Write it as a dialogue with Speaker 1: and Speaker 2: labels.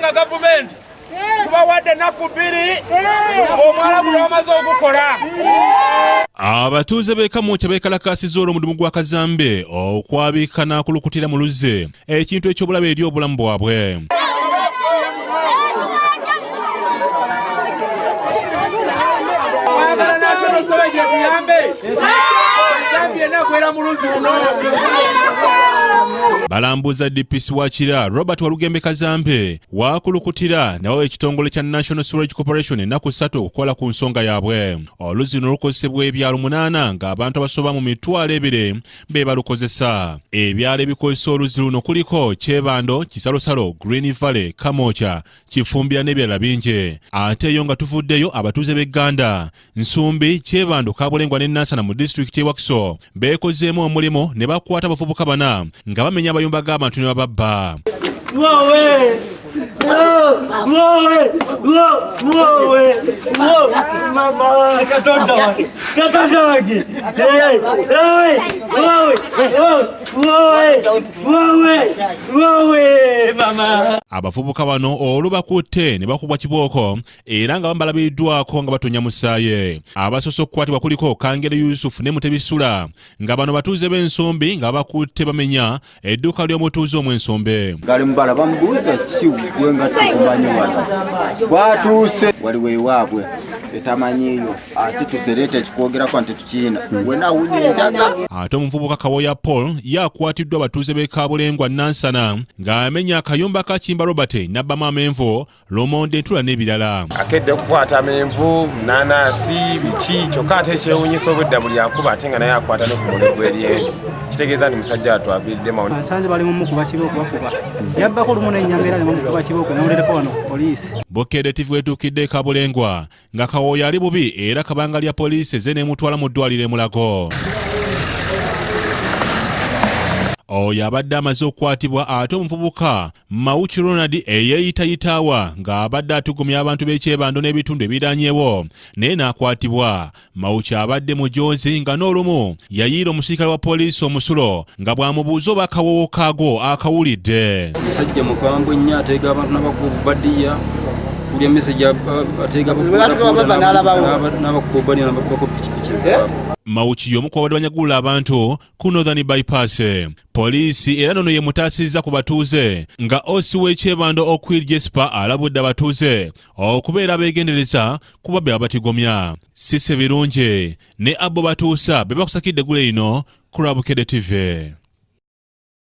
Speaker 1: kubanga gavumenti tubawadde nnaku 2 omwala guno bamaze okukola.
Speaker 2: Abatuuze b'e Kamwokya beekalakaasizza olw'omudumu gwa kazambi okwabika n'akulukutira mu luzzi ekintu eky'obulabe eri obulamu bwabwe. Balambuza DPC Wakira Robert Walugembe Kazambi Akulukutira nawo ekitongole kya National Sewerage Corporation ennaku 3 okukola ku nsonga yaabwe. Oluzzi luno lukozesebwa ebyalo 8 ng'abantu abasoba mu mitwalo 2 be balukozesa. Ebyalo ebikozesa oluzzi luno kuliko Kyebando, Kisalosalo, Green Valley, Kamwokya, Kifumbira n'ebirala bingi. Ate yo nga tuvuddeyo abatuuze b'Egganda, Nsumbi, Kyebando, Kabulengwa ne Nansana mu district y'e Wakiso beekozeemu omulimo ne bakwata abavubuka 4 nga bamenya abayumba g'abantu ne bababba. Abavubuka bano olubakutte ne bakubwa kibooko era nga bambalabiddwako nga batonya musaayi. Abasoose okukwatibwa kuliko Kangere Yusufu ne Mutebisula nga bano batuuze b'Ensombi nga bakutte bamenya edduuka ly'omutuuze omw'Ensombe.
Speaker 3: Galimbala bamubuuza kiggwe nga tukumanyi wano bwatuuse waliwo ewaabwe etamanyiyo ate tusereeta ekikwogerako nti tukiina wenawunya endaga.
Speaker 2: Ate omuvubuka Kawoya Paul yakwatiddwa abatuuze b'e Kabulengwa Nansana ng'amenya akayumba ka Kimba Robert n'abbamu amenvu Lomonde Ntula n'ebirala.
Speaker 1: Akedde okukwata amenvu nanasi biki kyokka ate ekyewuunyisa obudde buli akuba ate nga naye akwata ne ku muligo eryenvu kitegeeza nti musajja atwaviiriddemu.
Speaker 4: Nsanze bali mu mukuba kibooko bakuba yabbako lumu n'ennyambeera ne bamukuba kibooko n'olereko wano ku poliisi.
Speaker 2: Bokedde TV wetuukidde Kabulengwa nga Kawoya ali bubi era kabanga lya poliisi ze n'emutwala mu ddwaliro e Mulago. Oyo abadde amaze okukwatibwa ate omuvubuka Mawuki Ronald eyeeyitayitaawa ng'abadde atugumya abantu b'Ekyebando n'ebitundu ebiraanyeewo naye n'akwatibwa. Mawuki abadde mujoozi nga n'olumu yayiira omusirikale wa poliisi omusulo nga bw'amubuuza oba akawoowo kaago akawulidde.
Speaker 5: Omusajja mukambwe nnyo ateega abantu n'abakubadiya kulya message ateega n'abakubadiya n'abakubako pikipiki zaabwe.
Speaker 2: Mawuki y'omu ku babadde banyagulula abantu ku Northern Bypass. Poliisi era nono ye mutaasizza ku batuuze nga osi w'Ekyebando Okwiri Jesper alabudde abatuuze okubeera abeegendereza kuba be abatigomya. Sise birungi ne abo batuusa be bakusakidde gule ino ku Akulukutira TV.